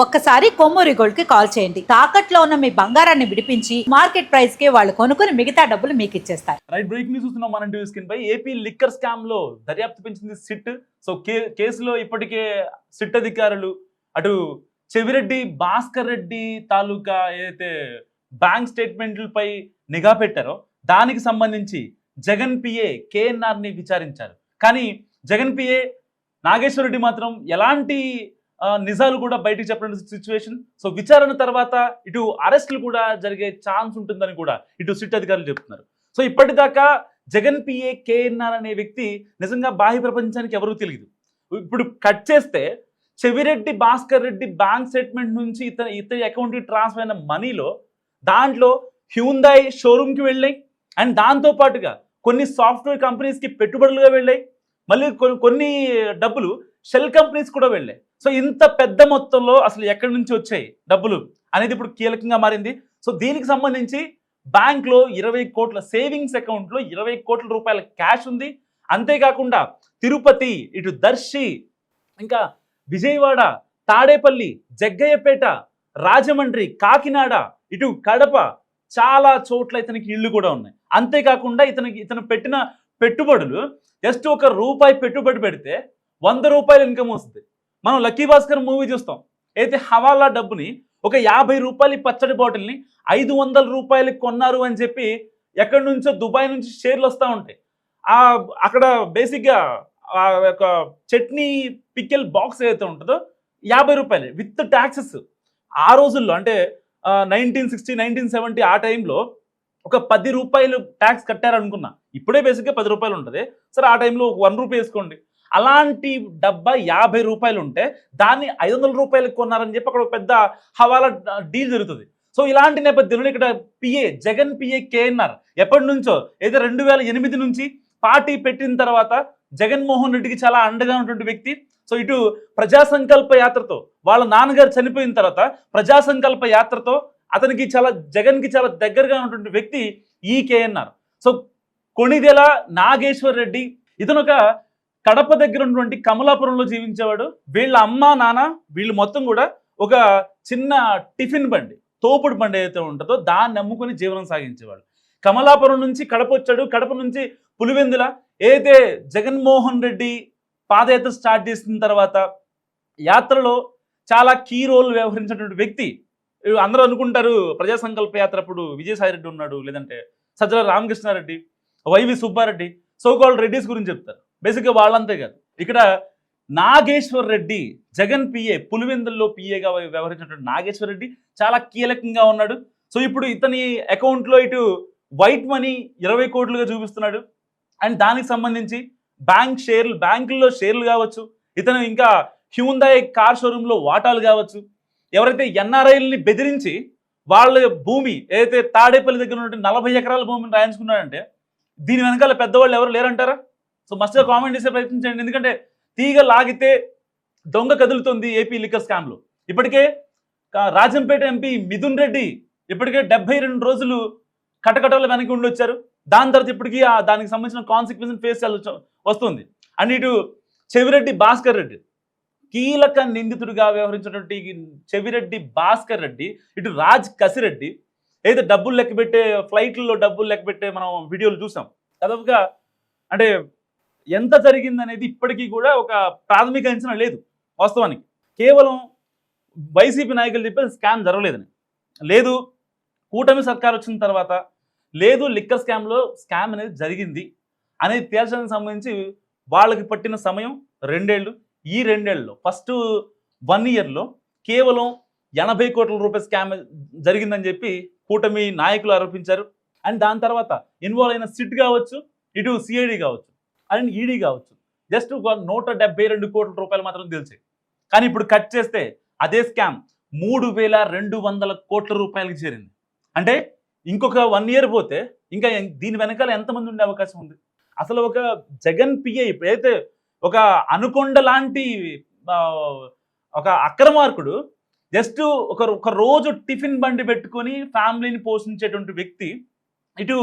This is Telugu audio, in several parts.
ఒక్కసారి కొమ్మూరి గోల్డ్ కి కాల్ చేయండి. తాకట్లో ఉన్న మీ బంగారాన్ని విడిపించి మార్కెట్ ప్రైస్ కి వాళ్ళు కొనుక్కుని మిగతా డబ్బులు మీకు ఇచ్చేస్తారు. రైట్, బ్రేక్ న్యూస్ చూస్తున్నాం మనం టీవీ స్క్రీన్ పై. ఏపీ లిక్కర్ స్కామ్ లో దర్యాప్తు పెంచింది సిట్. సో కేసులో ఇప్పటికే సిట్ అధికారులు అటు చెవిరెడ్డి భాస్కర్ రెడ్డి తాలూకా ఏదైతే బ్యాంక్ స్టేట్మెంట్లపై నిఘా పెట్టారో దానికి సంబంధించి జగన్ పిఏ కేఎన్ఆర్ ని విచారించారు. కానీ జగన్ పిఏ నాగేశ్వర రెడ్డి మాత్రం ఎలాంటి నిజాలు కూడా బయటికి చెప్పిన సిచ్యువేషన్. సో విచారణ తర్వాత ఇటు అరెస్టులు కూడా జరిగే ఛాన్స్ ఉంటుందని కూడా ఇటు సిట్ అధికారులు చెప్తున్నారు. సో ఇప్పటిదాకా జగన్ పిఏ కేఎన్ఆర్ అనే వ్యక్తి నిజంగా బాహ్య ప్రపంచానికి ఎవరూ తెలియదు. ఇప్పుడు కట్ చేస్తే చెవిరెడ్డి భాస్కర్ రెడ్డి బ్యాంక్ స్టేట్మెంట్ నుంచి ఇతని అకౌంట్కి ట్రాన్స్ఫర్ అయిన మనీలో దాంట్లో హ్యూందాయ్ షోరూమ్కి వెళ్ళాయి, అండ్ దాంతో పాటుగా కొన్ని సాఫ్ట్వేర్ కంపెనీస్కి పెట్టుబడులుగా వెళ్ళాయి, మళ్ళీ కొన్ని డబ్బులు షెల్ కంపెనీస్ కూడా వెళ్ళాయి. సో ఇంత పెద్ద మొత్తంలో అసలు ఎక్కడి నుంచి వచ్చాయి డబ్బులు అనేది ఇప్పుడు కీలకంగా మారింది. సో దీనికి సంబంధించి బ్యాంక్లో 20 కోట్ల సేవింగ్స్ అకౌంట్లో 20 కోట్ల రూపాయల క్యాష్ ఉంది. అంతేకాకుండా తిరుపతి, ఇటు దర్శి, ఇంకా విజయవాడ, తాడేపల్లి, జగ్గయ్యపేట, రాజమండ్రి, కాకినాడ, ఇటు కడప, చాలా చోట్ల ఇతనికి ఇళ్ళు కూడా ఉన్నాయి. అంతేకాకుండా ఇతను పెట్టిన పెట్టుబడులు జస్ట్ ₹1 పెట్టుబడి పెడితే 100 రూపాయలు ఇన్కమ్ వస్తుంది. మనం లక్కీ భాస్కర్ మూవీ చూస్తాం, అయితే హవాలా డబ్బుని ఒక ₹50 పచ్చడి బాటిల్ని 500 రూపాయలకి కొన్నారు అని చెప్పి ఎక్కడి నుంచో దుబాయ్ నుంచి షేర్లు వస్తూ ఉంటాయి. అక్కడ బేసిక్గా ఆ యొక్క చట్నీ పిక్కెల్ బాక్స్ ఏదైతే ఉంటుందో 50 రూపాయలు విత్ ట్యాక్సెస్. ఆ రోజుల్లో అంటే 1960, 1970 ఆ టైంలో ఒక 10 రూపాయలు ట్యాక్స్ కట్టారనుకున్నా. ఇప్పుడే బేసిక్గా 10 రూపాయలు ఉంటుంది. సరే, ఆ టైంలో ఒక 1 రూపాయి వేసుకోండి. అలాంటి డబ్బా 50 రూపాయలు ఉంటే దాన్ని 500 రూపాయలకు కొన్నారని చెప్పి అక్కడ ఒక పెద్ద హవాలా డీల్ జరుగుతుంది. సో ఇలాంటి నేపథ్యంలో ఇక్కడ జగన్ పిఏ కేఎన్ఆర్ ఎప్పటి నుంచో అయితే 2008 నుంచి పార్టీ పెట్టిన తర్వాత జగన్మోహన్ రెడ్డికి చాలా అండగా ఉన్నటువంటి వ్యక్తి. సో ఇటు ప్రజా సంకల్ప యాత్రతో వాళ్ళ నాన్నగారు చనిపోయిన తర్వాత ప్రజా సంకల్ప యాత్రతో జగన్కి చాలా దగ్గరగా ఉన్నటువంటి వ్యక్తి ఈ కేఎన్ఆర్. సో కొణిదెల నాగేశ్వర్ రెడ్డి ఇతను ఒక కడప దగ్గర ఉన్నటువంటి కమలాపురంలో జీవించేవాడు. వీళ్ళ అమ్మ నాన్న వీళ్ళు మొత్తం కూడా ఒక చిన్న టిఫిన్ బండి, తోపుడు బండి ఏదైతే ఉంటుందో దాన్ని నమ్ముకొని జీవనం సాగించేవాడు. కమలాపురం నుంచి కడప వచ్చాడు. కడప నుంచి పులివెందుల ఏదైతే జగన్మోహన్ రెడ్డి పాదయాత్ర స్టార్ట్ చేసిన తర్వాత యాత్రలో చాలా కీ రోల్ వ్యవహరించినటువంటి వ్యక్తి. అందరూ అనుకుంటారు ప్రజా సంకల్ప యాత్ర అప్పుడు విజయసాయి రెడ్డి ఉన్నాడు, లేదంటే సజ్జల రామకృష్ణారెడ్డి, వైవి సుబ్బారెడ్డి, సోకాల్డ్ రెడ్డిస్ గురించి చెప్తారు. బేసిక్గా వాళ్ళంతే కాదు, ఇక్కడ నాగేశ్వర్ రెడ్డి జగన్ పిఏ, పులివెందుల్లో పిఏగా వ్యవహరించినటువంటి నాగేశ్వర్ రెడ్డి చాలా కీలకంగా ఉన్నాడు. సో ఇప్పుడు ఇతని అకౌంట్లో ఇటు వైట్ మనీ 20 కోట్లుగా చూపిస్తున్నాడు, అండ్ దానికి సంబంధించి బ్యాంకుల్లో షేర్లు కావచ్చు, ఇతను ఇంకా హ్యూందాయ్ కార్ షోరూంలో వాటాలు కావచ్చు, ఎవరైతే ఎన్ఆర్ఐల్ని బెదిరించి వాళ్ళ భూమి ఏదైతే తాడేపల్లి దగ్గర ఉన్నటువంటి 40 ఎకరాల భూమిని రాయించుకున్నాడంటే దీని వెనకాల పెద్దవాళ్ళు ఎవరు లేరంటారా? సో మస్తుగా కామెంట్ చేసే ప్రయత్నించండి. ఎందుకంటే తీగ లాగితే దొంగ కదులుతుంది ఏపీ లిక్కర్ స్కామ్లో. ఇప్పటికే రాజంపేట ఎంపీ మిథున్ రెడ్డి ఇప్పటికే 72 రోజులు కటకటలు వెనక్కి ఉండి వచ్చారు. దాని తర్వాత ఇప్పటికీ దానికి సంబంధించిన కాన్సిక్వెన్స్ ఫేస్ వస్తుంది. అండ్ ఇటు చెవిరెడ్డి భాస్కర్ రెడ్డి కీలక నిందితుడిగా వ్యవహరించినటువంటి చెవిరెడ్డి భాస్కర్ రెడ్డి, ఇటు రాజ్ కసిరెడ్డి ఏదైతే డబ్బులు లెక్కబెట్టే ఫ్లైట్లలో డబ్బులు లెక్కబెట్టే మనం వీడియోలు చూసాం. దాదాపుగా అంటే ఎంత జరిగిందనేది ఇప్పటికీ కూడా ఒక ప్రాథమిక అంచనా లేదు. వాస్తవానికి కేవలం వైసీపీ నాయకులు చెప్పేది స్కామ్ జరగలేదని, లేదు కూటమి సర్కార్ వచ్చిన తర్వాత, లేదు లిక్కర్ స్కామ్ అనేది జరిగింది అనేది తేల్చడానికి సంబంధించి వాళ్ళకి పట్టిన సమయం 2 ఏళ్ళు. ఈ 2 ఏళ్ళలో ఫస్ట్ 1 ఇయర్లో కేవలం 80 కోట్ల రూపాయల స్కామ్ జరిగిందని చెప్పి కూటమి నాయకులు ఆరోపించారు. అండ్ దాని తర్వాత ఇన్వాల్వ్ అయిన సిట్ కావచ్చు, ఇటు సిఐడి కావచ్చు, అండ్ ఈడీ కావచ్చు, జస్ట్ 172 కోట్ల రూపాయలు మాత్రం తెలిసాయి. కానీ ఇప్పుడు కట్ చేస్తే అదే స్కామ్ 3200 కోట్ల రూపాయలకి చేరింది. అంటే ఇంకొక 1 ఇయర్ పోతే ఇంకా దీని వెనకాల ఎంతమంది ఉండే అవకాశం ఉంది? అసలు ఒక జగన్ పిఏ ఇప్పుడైతే ఒక అనుకొండ లాంటి ఒక అక్రమార్కుడు జస్ట్ ఒక రోజు టిఫిన్ బండి పెట్టుకొని ఫ్యామిలీని పోషించేటువంటి వ్యక్తి, ఇటు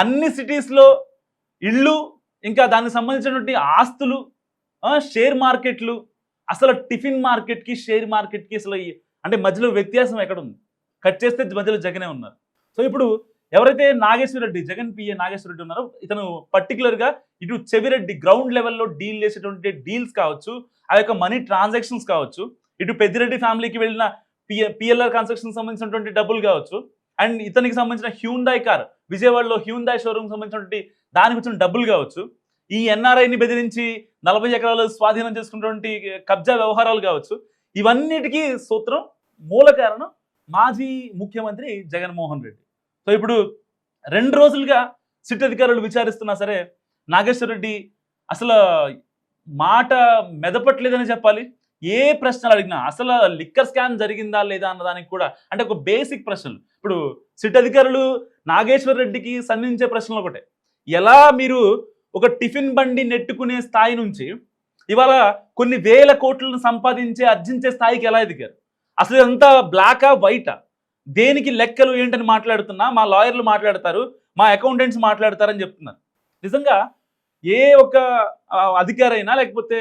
అన్ని సిటీస్లో ఇళ్ళు, ఇంకా దానికి సంబంధించినటువంటి ఆస్తులు, షేర్ మార్కెట్లు, అసలు టిఫిన్ మార్కెట్కి షేర్ మార్కెట్కి అసలు అంటే మధ్యలో వ్యత్యాసం ఎక్కడ ఉంది? కట్ చేస్తే మధ్యలో జగనే ఉన్నారు. సో ఇప్పుడు ఎవరైతే నాగేశ్వర రెడ్డి, జగన్ పిఏ నాగేశ్వర రెడ్డి ఉన్నారో ఇతను పర్టికులర్గా ఇటు చెవిరెడ్డి గ్రౌండ్ లెవెల్లో డీల్ చేసేటువంటి డీల్స్ కావచ్చు, ఆ యొక్క మనీ ట్రాన్సాక్షన్స్ కావచ్చు, ఇటు పెద్దిరెడ్డి ఫ్యామిలీకి వెళ్ళిన పిఎల్ఆర్ కన్స్ట్రక్షన్ సంబంధించినటువంటి డబ్బులు కావచ్చు, అండ్ ఇతనికి సంబంధించిన హ్యూందాయ్ కార్, విజయవాడలో హ్యూందాయ్ షోరూమ్ సంబంధించినటువంటి దానికి వచ్చిన డబ్బులు కావచ్చు, ఈ ఎన్ఆర్ఐని బెదిరించి 40 ఎకరాలు స్వాధీనం చేసుకున్నటువంటి కబ్జా వ్యవహారాలు కావచ్చు, ఇవన్నిటికీ సూత్రం మూల కారణం మాజీ ముఖ్యమంత్రి జగన్మోహన్ రెడ్డి. సో ఇప్పుడు 2 రోజులుగా సిట్ అధికారులు విచారిస్తున్నా సరే నాగేశ్వర రెడ్డి అసలు మాట మెదపట్లేదని చెప్పాలి. ఏ ప్రశ్నలు అడిగినా అసలు లిక్కర్ స్కామ్ జరిగిందా లేదా అన్నదానికి కూడా, అంటే ఒక బేసిక్ ప్రశ్నలు. ఇప్పుడు సిట్ అధికారులు నాగేశ్వర రెడ్డికి సంధించే ప్రశ్నలు ఒకటే, ఎలా మీరు ఒక టిఫిన్ బండి నెట్టుకునే స్థాయి నుంచి ఇవాళ కొన్ని వేల కోట్లను ఆర్జించే స్థాయికి ఎలా ఎదిగారు? అసలు ఇదంతా బ్లాకా వైటా? దేనికి లెక్కలు ఏంటని మాట్లాడుతున్నా మా లాయర్లు మాట్లాడతారు, మా అకౌంటెంట్స్ మాట్లాడతారని చెప్తున్నారు. నిజంగా ఏ ఒక అధికారైనా లేకపోతే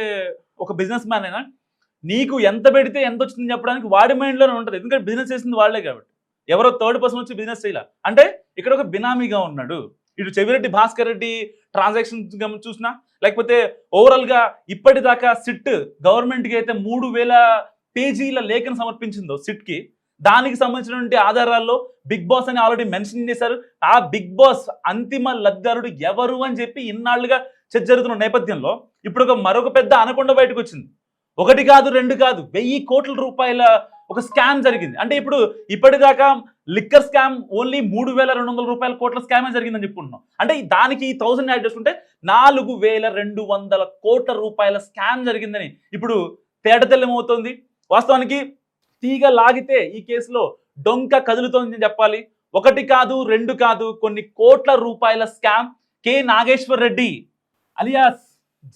ఒక బిజినెస్ మ్యాన్ అయినా నీకు ఎంత పెడితే ఎంత వచ్చిందని చెప్పడానికి వాడి మైండ్లోనే ఉంటుంది. ఎందుకంటే బిజినెస్ చేసింది వాళ్ళే కాబట్టి. ఎవరో థర్డ్ పర్సన్ వచ్చి బిజినెస్ చేయాల అంటే ఇక్కడ ఒక బినామీగా ఉన్నాడు. ఇటు చెవిరెడ్డి భాస్కర్ రెడ్డి ట్రాన్సాక్షన్ చూసినా, లేకపోతే ఓవరాల్గా ఇప్పటిదాకా సిట్ గవర్నమెంట్కి అయితే 3000 పేజీల లేఖను సమర్పించిందో సిట్కి, దానికి సంబంధించినటువంటి ఆధారాల్లో బిగ్ బాస్ అని ఆల్రెడీ మెన్షన్ చేశారు. ఆ బిగ్ బాస్ అంతిమ లబ్ధిదారుడు ఎవరు అని చెప్పి ఇన్నాళ్లుగా చర్చ జరుగుతున్న నేపథ్యంలో ఇప్పుడు మరొక పెద్ద అనకొండ బయటకు వచ్చింది. 1 కాదు 2 కాదు 1000 కోట్ల రూపాయల ఒక స్కామ్ జరిగింది. అంటే ఇప్పుడు ఇప్పటిదాకా లిక్కర్ స్కామ్ ఓన్లీ 3200 రూపాయల కోట్ల స్కామే జరిగిందని చెప్పుకుంటున్నాం. అంటే దానికి 1000 యాడ్ చేసుకుంటే 4200 కోట్ల రూపాయల స్కామ్ జరిగిందని ఇప్పుడు తేటతెల్లమవుతోంది. వాస్తవానికి తీగ లాగితే ఈ కేసులో డొంక కదులుతోందని చెప్పాలి. 1 కాదు 2 కాదు కొన్ని కోట్ల రూపాయల scam K Nageshwar Reddy alias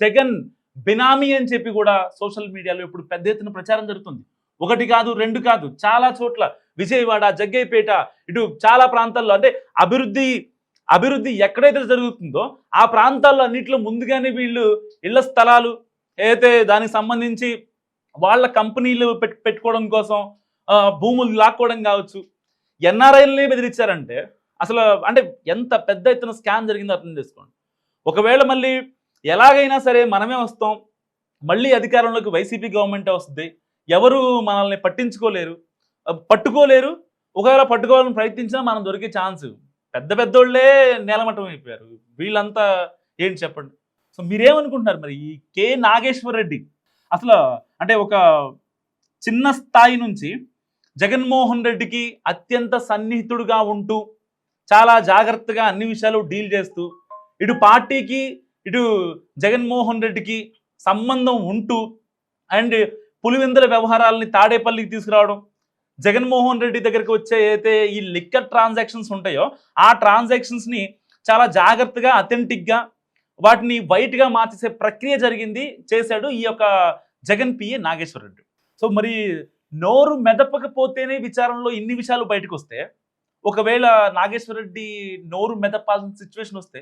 Jagan benami అని చెప్పి కూడా సోషల్ మీడియాలో ఇప్పుడు పెద్ద ఎత్తున ప్రచారం జరుగుతుంది. 1 కాదు 2 కాదు చాలా చోట్ల విజయవాడ, జగ్గైపేట, ఇటు చాలా ప్రాంతాల్లో అంటే అభివృద్ధి ఎక్కడైతే జరుగుతుందో ఆ ప్రాంతాల్లో అన్నింటిలో ముందుగానే వీళ్ళు ఇళ్ల స్థలాలు ఏదైతే దానికి సంబంధించి వాళ్ళ కంపెనీలు పెట్టుకోవడం కోసం భూములు లాక్కోవడం కావచ్చు, ఎన్ఆర్ఐలనే బెదిరించారంటే అసలు అంటే ఎంత పెద్ద ఎత్తున స్కామ్ జరిగిందో అర్థం చేసుకోండి. ఒకవేళ మళ్ళీ ఎలాగైనా సరే మనమే వస్తాం, మళ్ళీ అధికారంలోకి వైసీపీ గవర్నమెంటే వస్తుంది, ఎవరు మనల్ని పట్టుకోలేరు. ఒకవేళ పట్టుకోవాలని ప్రయత్నించినా మనం దొరికే ఛాన్స్ పెద్దోళ్లే నేలమట్టం అయిపోయారు. వీళ్ళంతా ఏంటి చెప్పండి. సో మీరేమనుకుంటున్నారు మరి ఈ కె నాగేశ్వర్ రెడ్డి అసలు అంటే ఒక చిన్న స్థాయి నుంచి జగన్మోహన్ రెడ్డికి అత్యంత సన్నిహితుడుగా ఉంటూ చాలా జాగ్రత్తగా అన్ని విషయాలు డీల్ చేస్తూ ఇటు పార్టీకి ఇటు జగన్మోహన్ రెడ్డికి సంబంధం ఉంటూ అండ్ పులివెందుల వ్యవహారాలని తాడేపల్లికి తీసుకురావడం, జగన్మోహన్ రెడ్డి దగ్గరికి వచ్చే అయితే ఈ లిక్కర్ ట్రాన్సాక్షన్స్ ఉంటాయో ఆ ట్రాన్సాక్షన్స్ని చాలా జాగ్రత్తగా అథెంటిక్గా వాటిని వైట్గా మార్చేసే ప్రక్రియ చేశాడు ఈ యొక్క జగన్ పిఏ నాగేశ్వర రెడ్డి. సో మరి నోరు మెదపకపోతేనే విచారణలో ఇన్ని విషయాలు బయటకు వస్తే, ఒకవేళ నాగేశ్వర రెడ్డి నోరు మెదపాల్సిన సిచ్యువేషన్ వస్తే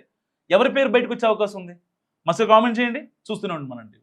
ఎవరి పేరు బయటకు వచ్చే అవకాశం ఉంది? మస్తు కామెంట్ చేయండి. చూస్తూనే ఉండండి మనండి.